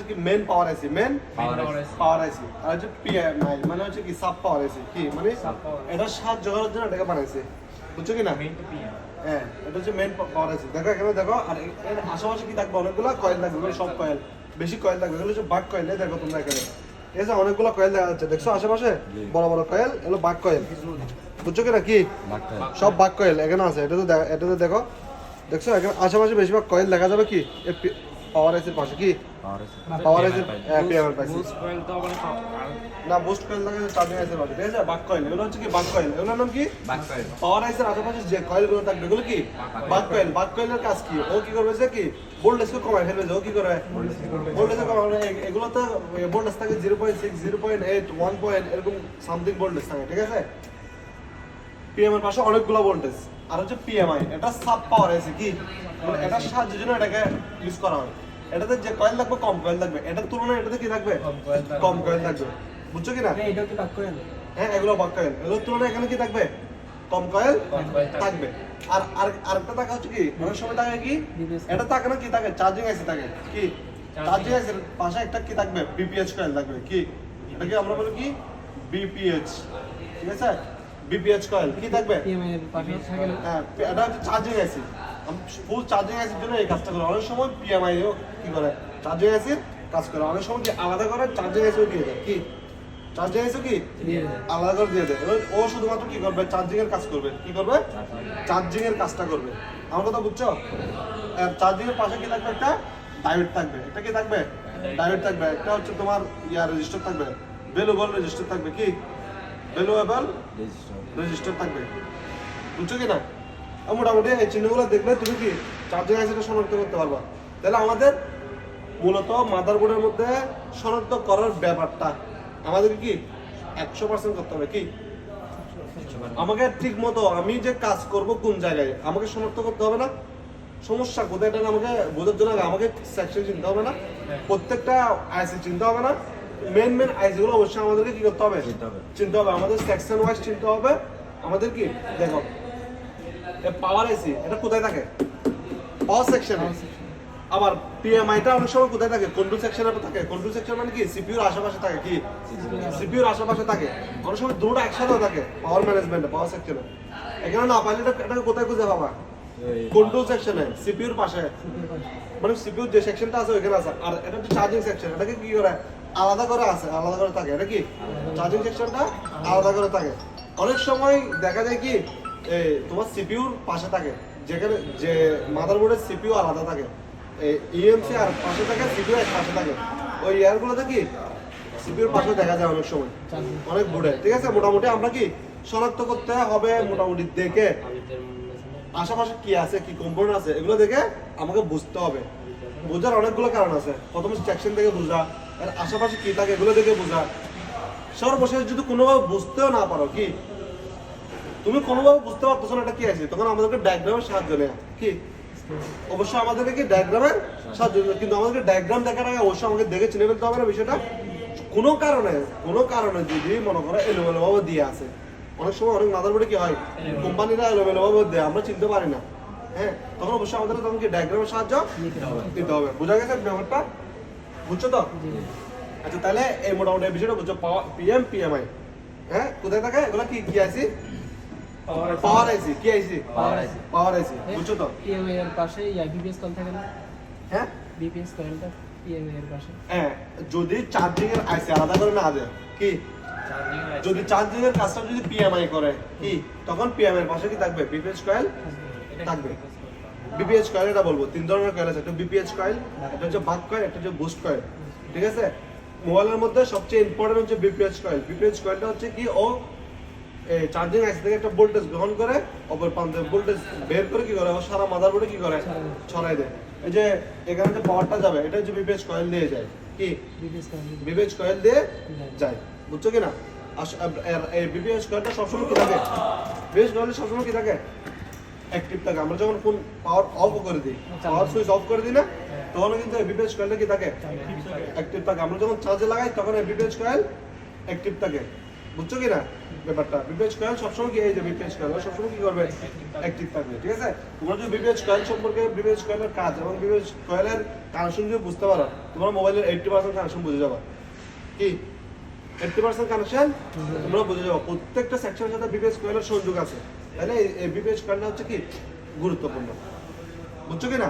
কি মেন পাওয়ার আইসি, মেন পাওয়ার আইসি। আর হচ্ছে পিএমআই মানে হচ্ছে কি সাব পাওয়ার আইসি, কি মানে এটা সাহায্য করার জন্য এটাকে বানাইছে, বুঝছো কি না? হ্যাঁ, এটা হচ্ছে মেন পাওয়ার আইসি। দেখো এখানে দেখো, আর এর আশেপাশে কি থাকবে, অনেকগুলো কয়েল থাকবে, এগুলো সব কয়েল, বেশি কয়েল থাকবে, এগুলো হচ্ছে বাক কয়েল। দেখো তোমরা এখানে এই যে অনেকগুলো কয়েল দেখা যাচ্ছে, দেখছো আশেপাশে বড় বড় কয়েল, এগুলো বাক কয়েল, বুঝছো কি না? কি সব বাক কয়েল এখানে আছে। এটাতে দেখো, দেখছো এখানে আশেপাশে বেশিরভাগ কয়েল দেখা যাবে। কি পাওয়ার আইসির পাশে কি পাওয়ার আইসির পিএমআই পাশে না, বুস্ট কয়েল লাগে চার্জিং আইসির পাশে, ঠিক আছে? বাক কয়েল, এগুলো হচ্ছে কি বাক কয়েল, এগুলোর নাম কি পাওয়ার আইসির আশেপাশে যে কয়েলগুলো থাকবে এগুলো কি বাক কয়েল। বাক কয়েলের কাজ কি? ও কি করবে যে কি ভোল্টেজকে কমায় ফেলবে। ও কি করবে ভোল্টেজকে কমাবে। এগুলো তো ভোল্টেজ থাকে 0.6, 0.8, 1 পয়েন্ট এরকম সামথিং ভোল্টেজ থাকে, ঠিক আছে? পিএমআই পাশে অনেকগুলো ভোল্টেজ। আর হচ্ছে পিএমআই, এটা সাব পাওয়ার আইসি, কি মানে এটার সাহায্যের জন্য এটাকে ইউজ করা হয়। এটাতে যে কয়েল থাকবে কম কয়েল থাকবে, এটার তুলনায় এটাতে কি থাকবে কম কয়েল থাকবে, বুঝছো কি না? হ্যাঁ, এগুলো বাক কয়েল, এগুলোর তুলনায় এখানে কি থাকবে কম কয়েল থাকবে। আর আরেকটা টাকা হচ্ছে কি অনেক সময় থাকে কি এটা থাকে না, কি থাকে চার্জিং আইসি থাকে। কি চার্জিং আইসির পাশে একটা কি থাকবে বিপিএইচ কয়েল থাকবে। কি এটাকে আমরা বলি কি বিপিএইচ, ঠিক আছে? বিপিএইচ কয়েল কি থাকবে, হ্যাঁ এটা হচ্ছে চার্জিং আইসি। ফুল চার্জিং আইসির জন্য এই কাজটা করে। অনেক সময় পিএমআইও কি করে চার্জিং আইসির কাজ করে, অনেক সময় কি আলাদা করে চার্জিং আইসিও দিয়ে দেয়। কি চার্জিং আইসিও কি আলাদা করে দিয়ে দেয়। এবার ও শুধুমাত্র কি করবে চার্জিং এর কাজ করবে। কি করবে চার্জিং এর কাজটা করবে। আমার কথা বুঝছো? চার্জিং এর পাশে কি থাকবে একটা ডায়োড থাকবে। একটা কি থাকবে ডায়োড থাকবে। একটা হচ্ছে তোমার রেজিস্টার থাকবে, ভ্যালুয়েবল রেজিস্টার থাকবে। কি ভ্যালুয়েবল রেজিস্টার থাকবে, বুঝছো কি না? মোটামুটি এই চিহ্নগুলো দেখলে তুমি কি চার্জিং আইসিটা শনাক্ত করতে পারবা। তাহলে আমাদের মূলত মাদারবোর্ডের মধ্যে শনাক্ত করার ব্যাপারটা আমাদের কি 100% করতে হবে। কি আমাকে ঠিক মতো আমি যে কাজ করব কোন জায়গায় আমাকে শনাক্ত করতে হবে না? সমস্যা কোথায় এটা আমাকে বোঝার জন্য আমাকে সেকশন চিনতে হবে না? প্রত্যেকটা আইসি চিনতে হবে না? মেন আইসি গুলো অবশ্যই আমাদেরকে কি করতে হবে চিনতে হবে। আমাদের সেকশন ওয়াইজ চিনতে হবে। আমাদের কি দেখো পাওয়ার আইসি এটা কোথায় থাকে পাওয়ার সেকশনে। আবার পিএমআইটা অনেক সময় কোথায় থাকে কন্ট্রোল সেকশনে থাকে। কন্ট্রোল সেকশন মানে কি সিপিইউর আশেপাশে থাকে। কি সিপিইউর আশেপাশে থাকে। অনেক সময় দুটো একসাথে থাকে পাওয়ার ম্যানেজমেন্টে পাওয়ার সেকশনে। এখানে না পাইলে এটাকে কোথায় খুঁজে পাবা কন্ট্রোল সেকশনে সিপিইউর পাশে, মানে সিপিইউর যে সেকশনটা আছে ওখানে আছে। আর এটা হচ্ছে চার্জিং সেকশন, এটাকে কি করে আলাদা করে আছে, আলাদা করে থাকে। এটা কি চার্জিং সেকশনটা আলাদা করে থাকে। অনেক সময় দেখা যায় কি তোমার সিপিইউর পাশে থাকে, যেখানে যে মাদারবোর্ডের সিপিইউ আলাদা থাকে, ইএমসি আর পাশে থাকে, সিপিইউ এর পাশে থাকে। ওই ইয়ারগুলোতে কি সিপিইউর পাশে দেখা যায় অনেক সময় অনেক বোর্ডে, ঠিক আছে? মোটামুটি আমরা কি শনাক্ত করতে হবে মোটামুটি দেখে আশেপাশে কি আছে, কি কম্পোনেন্ট আছে, এগুলো দেখে আমাকে বুঝতে হবে। বোঝার অনেকগুলো কারণ আছে। প্রথমে সেকশন থেকে বোঝা, আর আশেপাশে কি থাকে এগুলো দেখে বোঝা। সর্বশেষ যদি কোনোভাবে বুঝতেও না পারো, কি তুমি কোনোভাবে বুঝতে পারতেছো না এটা কি আছে, তখন আমাদেরকে ডায়াগ্রামের সাহায্য নেয়। কি অবশ্যই আমাদেরকে কি ডায়াগ্রামের সাহায্য নেয়। কিন্তু আমাদেরকে ডায়াগ্রাম দেখার আগে অবশ্যই আমাকে দেখে চিনে ফেলতে হবে না বিষয়টা। কোনো কারণে যদি মনে করো এলোমেলোভাবে দিয়ে আছে, অনেক সময় অনেক মাদারবোর্ডে কি হয় কোম্পানিরা এলোমেলোভাবে দেয়, আমরা চিনতে পারি না। হ্যাঁ, তখন অবশ্যই আমাদের তখন কি ডায়াগ্রামের সাহায্য নিতে হবে। বোঝা গেছে ব্যাপারটা? বুঝছো তো? আচ্ছা, তাহলে এই মোটামুটি বিষয়টা বুঝছো। পিএমআই হ্যাঁ কোথায় থাকে এগুলো? কি কি আইসি পাওয়ার আইসি। কি আইসি পাওয়ার আইসি, বুঝছো তো? পিএমআই এর পাশে বিপিএস কল থাকে না? হ্যাঁ, বিপিএস কয়েলটা পিএমআই এর পাশে। হ্যাঁ, যদি চার্জিং এর আইসি আলাদা করে না দেয়, কি যদি চার্জিং এর কাজটা যদি পিএমআই করে, কি তখন পিএমআই এর পাশে কি থাকবে বিপিএস কয়েল থাকবে। বিপিএইচ কয়েল এটা বলবো তিন ধরনের কয়েল আছে। একটা বিপিএইচ কয়েল, একটা হচ্ছে বাক কয়েল, একটা হচ্ছে বুস্ট কয়েল, ঠিক আছে? মোবাইলের মধ্যে সবচেয়ে ইম্পর্টেন্ট হচ্ছে বিপিএইচ কয়েল। বিপিএইচ কয়েলটা হচ্ছে কি ও চার্জিং আইসি থেকে একটা ভোল্টেজ গ্রহণ করে অপর প্রান্তে ভোল্টেজ বের করে কি করে ও সারা মাদারবোর্ডে কি করে ছড়াই দেয়। এই যে এখানে যে পাওয়ারটা যাবে এটা হচ্ছে বিপিএইচ কয়েল দিয়ে যায়। কি বিপিএইচ কয়েল দিয়ে যায়, বুঝছো কি না? এই বিপিএইচ কয়েলটা সবসময় কি থাকে বিপিএইচ কয়েল সবসময় কি থাকে অ্যাক্টিভ থাকে। আমরা যখন ফোন পাওয়ার অফ করে দিই, পাওয়ার সুইচ অফ করে দিই না, তখন কিন্তু বিপিএইচ কয়েলটা কি থাকে অ্যাক্টিভ থাকে। আমরা যখন চার্জে লাগাই তখন বিপিএইচ কয়েল অ্যাক্টিভ থাকে, বুঝছো কি না ব্যাপারটা? বিপিএইচ কয়েল সবসময় কি, এই যে বিপিএইচ কয়েল সবসময় কি করবে, অ্যাক্টিভ থাকবে, ঠিক আছে? তোমরা যদি বিপিএইচ কয়েল সম্পর্কে, বিপিএইচ কয়েলের কাজ এবং বিপিএইচ কয়েলের কানেকশন যদি বুঝতে পারো, তোমরা মোবাইলের 80% কানেকশন বুঝে যাবে। কি 80% কানেকশন তোমরা বুঝে যাবো। প্রত্যেকটা সেকশনের সাথে বিপিএইচ কয়েলের সংযোগ আছে, তাহলে এই বিপিএইচ কয়েলটা হচ্ছে কি গুরুত্বপূর্ণ, বুঝছো কি না?